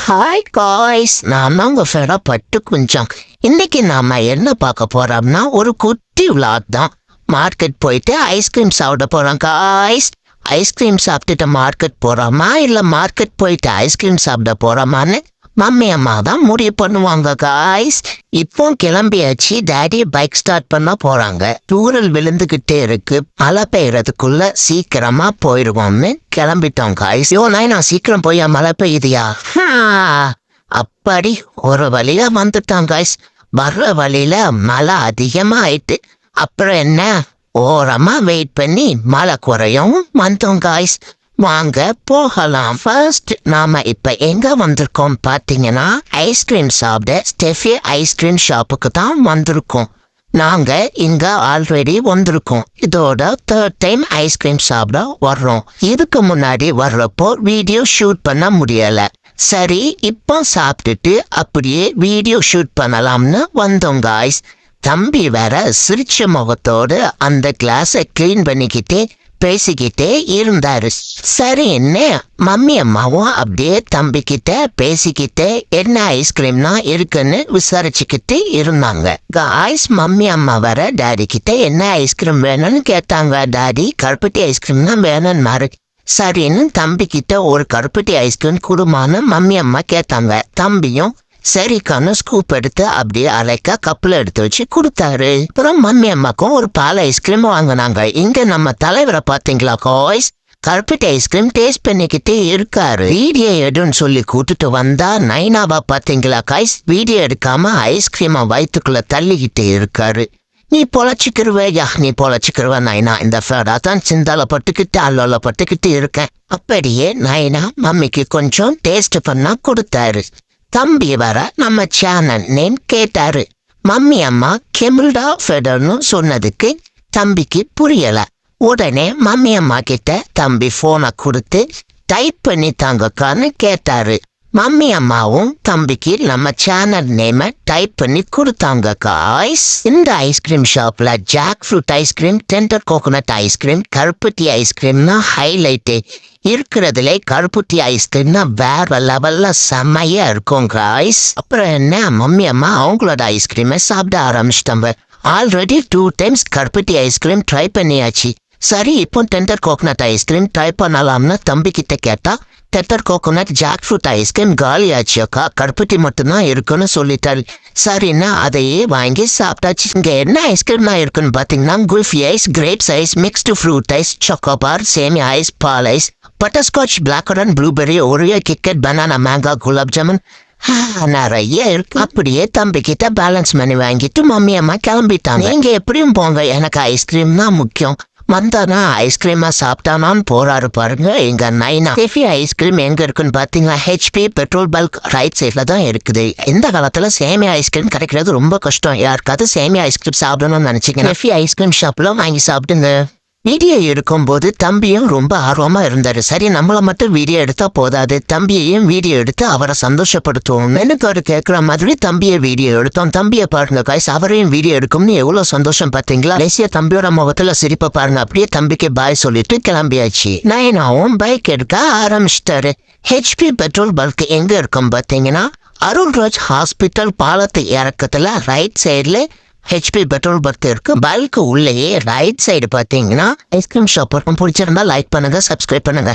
Hi guys, நான் தான் உங்க ஃபேடா பட்டு குஞ்சம். இன்னைக்கு நாம என்ன பார்க்க போறோம்னா ஒரு குட்டி விளாக் தான். மார்க்கெட் போயிட்டு ஐஸ்கிரீம் சாப்பிட போறோம் காய்ஸ். ஐஸ்கிரீம் சாப்பிட்டுட்டு மார்க்கெட் போறோமா இல்ல மார்க்கெட் போயிட்டு ஐஸ்கிரீம் சாப்பிட போறோமான்னு மம்மி அம்மா தான் முடிவு பண்ணுவாங்க காய்ஸ். இப்போ கிளம்பியாச்சு. டேடி பைக் ஸ்டார்ட் பண்ண போறாங்க. தூரல் விழுந்துகிட்டே இருக்கு. மழை பெய்யறதுக்குள்ள சீக்கிரமா போயிடுவோம்னு கிளம்பிட்டோம் காய்ஸ். நான் சீக்கிரம் போய் மழை பெய்யுதியா? அப்படி ஒரு வழியா வந்துட்டான் காய்ஸ். வர்ற வழியில மழை அதிகமா ஆயிட்டு அப்புறம் என்ன, ஓரமா வெயிட் பண்ணி மழை குறையும் வந்தோம் காய்ஸ். வாங்க போகலாம். ஃபர்ஸ்ட் நாம இப்ப எங்க வந்திருக்கோம் பாத்தீங்கன்னா ஐஸ்கிரீம் சாப்பிட ஸ்டெஃபி ஐஸ்கிரீம் ஷாப்புக்கு தான் வந்திருக்கோம். நாங்க இங்க ஆல்ரெடி வந்திருக்கோம். இதோட 3rd டைம் ஐஸ்கிரீம் சாப்பிட வர்றோம். இதுக்கு முன்னாடி வர்றப்போ வீடியோ ஷூட் பண்ண முடியல. சரி, இப்போ சாப்பிட்டுட்டு அப்படியே வீடியோ ஷூட் பண்ணலாம்னு வந்தோம் காய்ஸ். தம்பி வேற சிரிச்ச முகத்தோடு அந்த கிளாஸை கிளீன் பண்ணிக்கிட்டே பேசிக்கிட்டே இருந்தாரு. சரி, என்ன மம்மி அம்மாவும் அப்படியே தம்பிக்கிட்ட பேசிக்கிட்டே என்ன ஐஸ்கிரீம்னா இருக்குன்னு விசாரிச்சுக்கிட்டு இருந்தாங்க காய்ஸ். மம்மி அம்மா வர டாடி கிட்ட என்ன ஐஸ்கிரீம் வேணும்னு கேட்டாங்க. டாடி கருப்பட்டி ஐஸ்கிரீம் தான் வேணும்னு மாறு. சரின்னு தம்பி கிட்ட ஒரு கருப்பட்டி ஐஸ்கிரீம் குடுமான்னு மம்மி அம்மா கேட்டாங்க. தம்பியும் சரிக்கான ஸ்கூப் எடுத்து அப்படியே அரைக்கா கப்பில் எடுத்து வச்சு கொடுத்தாரு. அப்புறம் மம்மி அம்மாக்கும் ஒரு பால் ஐஸ்கிரீம் வாங்கினாங்க. இங்க நம்ம தலைவரை பாத்தீங்களா காய்ஸ், கருப்பட்டி ஐஸ்கிரீம் டேஸ்ட் பண்ணிக்கிட்டே இருக்காரு. வீடியோ எடுன்னு சொல்லி கூட்டிட்டு வந்தா நைனாவா பாத்தீங்களா காய்ஸ், வீடியோ எடுக்காம ஐஸ்கிரீமை வயிற்றுக்குள்ள தள்ளிக்கிட்டே இருக்காரு. நீ பொழைச்சிக்கிருவேயா, நீ பொழைச்சிக்கிருவ நைனா. இந்த ஃபேடா தான் சிந்தால பட்டுக்கிட்டு அல்லோல பட்டுக்கிட்டு இருக்கேன். அப்படியே நைனா மம்மிக்கு கொஞ்சம் டேஸ்ட் பண்ணா கொடுத்தாரு. தம்பி வர நம்ம சேனல் நேம் கேட்டாரு. மம்மி அம்மா கெமில்டா ஃபெடர்னு சொன்னதுக்கு தம்பிக்கு புரியல. உடனே மம்மி அம்மா கிட்ட தம்பி போனை கொடுத்து டைப் பண்ணி தாங்கக்கான்னு கேட்டாரு. மம்மி அம்மாவும் தம்பிக்கு நம்ம சேனல் நேம டைப் பண்ணி கொடுத்தாங்க காய்ஸ். இந்த ஐஸ்கிரீம் ஷாப்ல jackfruit ice cream, tender coconut ice cream, கருப்பட்டி ஐஸ்கிரீம்னா ஹைலைட்டு. இருக்கிறதுல கருப்பட்டி ஐஸ்கிரீம்னா வேற லெவல்ல செம்மையா இருக்கும் காய்ஸ். அப்புறம் என்ன, மம்மி அம்மா அவங்களோட ஐஸ்கிரீமை சாப்பிட ஆரம்பிச்சிட்டாங்க. ஆல்ரெடி 2 டைம்ஸ் கருப்பட்டி ஐஸ்கிரீம் ட்ரை பண்ணியாச்சு. சரி, இப்போ டெண்டர் கோகோனட் ஐஸ்கிரீம் ட்ரை பண்ணலாம்னு தம்பி கிட்ட கேட்டா tender coconut jackfruit ice cream காலி ஆச்சுக்கா, கருப்பட்டி மட்டும்தான் இருக்குன்னு சொல்லிட்டாரு. சரின்னா அதையே வாங்கி சாப்பிட்டாச்சு. இங்க என்ன ஐஸ்கிரீம்னா இருக்குன்னு பாத்தீங்கன்னா kulfi ice, grapes ice, mixed fruit ice, chocobar, சேமியா ஐஸ், பால் ice, butterscotch, blackcurrant, blueberry, Oreo, KitKat, banana, mango, gulab jamun நிறைய இருக்கு. அப்படியே தம்பி கிட்ட பேலன்ஸ் பண்ணி வாங்கிட்டு மம்மி அம்மா கிளம்பிட்டாங்க. நீங்க எப்படியும் போங்க, எனக்கு ஐஸ்கிரீம் தான் முக்கியம். வந்தானா ஐஸ்கிரீமா சாப்பிட்டானான்னு போறாரு பாருங்க எங்க நைனா. ஸ்டெஃபி ஐஸ்கிரீம் எங்க இருக்குன்னு பாத்தீங்கன்னா ஹெச்பி பெட்ரோல் பல்க் ரைட் சைட்ல தான் இருக்குது. இந்த காலத்துல சேமியா ஐஸ்கிரீம் கிடைக்கிறது ரொம்ப கஷ்டம். யாருக்காவது சேமியா ஐஸ்கிரீம் சாப்பிடணும்னு நினைச்சீங்க ஸ்டெஃபி ஐஸ்கிரீம் ஷாப்ல வாங்கி சாப்பிடுங்க. வீடியோ எடுக்கும்போது தம்பியும் ரொம்ப ஆர்வமா இருந்தாரு. சரி, நம்மள மட்டும் வீடியோ எடுத்தா போதாது, தம்பியையும் வீடியோ எடுத்து அவரை சந்தோஷப்படுத்துவோம். எனக்கு ஒரு கேட்குற மாதிரி தம்பியை வீடியோ எடுத்தோம். தம்பியை பாருங்க காய்ஸ், அவரையும் வீடியோ எடுக்கும்னு எவ்வளவு சந்தோஷம் பாத்தீங்களா. கடைசியா தம்பியோட முகத்துல சிரிப்பை பாருங்க. அப்படியே தம்பிக்கு பாய் சொல்லிட்டு கிளம்பியாச்சு. நயனாவும் பைக் எடுக்க ஆரம்பிச்சிட்டாரு. ஹெச்பி பெட்ரோல் பல்க் எங்க இருக்கும் பாத்தீங்கன்னா அருள்ராஜ் ஹாஸ்பிட்டல் பாலத்து இறக்கத்துல ரைட் சைட்ல ஹெச்பி பெட்ரோல் பல்க் இருக்கு. பல்க் உள்ளேயே ரைட் சைடு பாத்தீங்கன்னா ஐஸ்கிரீம் ஷாப் இருக்கும். பிடிச்சிருந்தா லைக் பண்ணுங்க, சப்ஸ்கிரைப் பண்ணுங்க.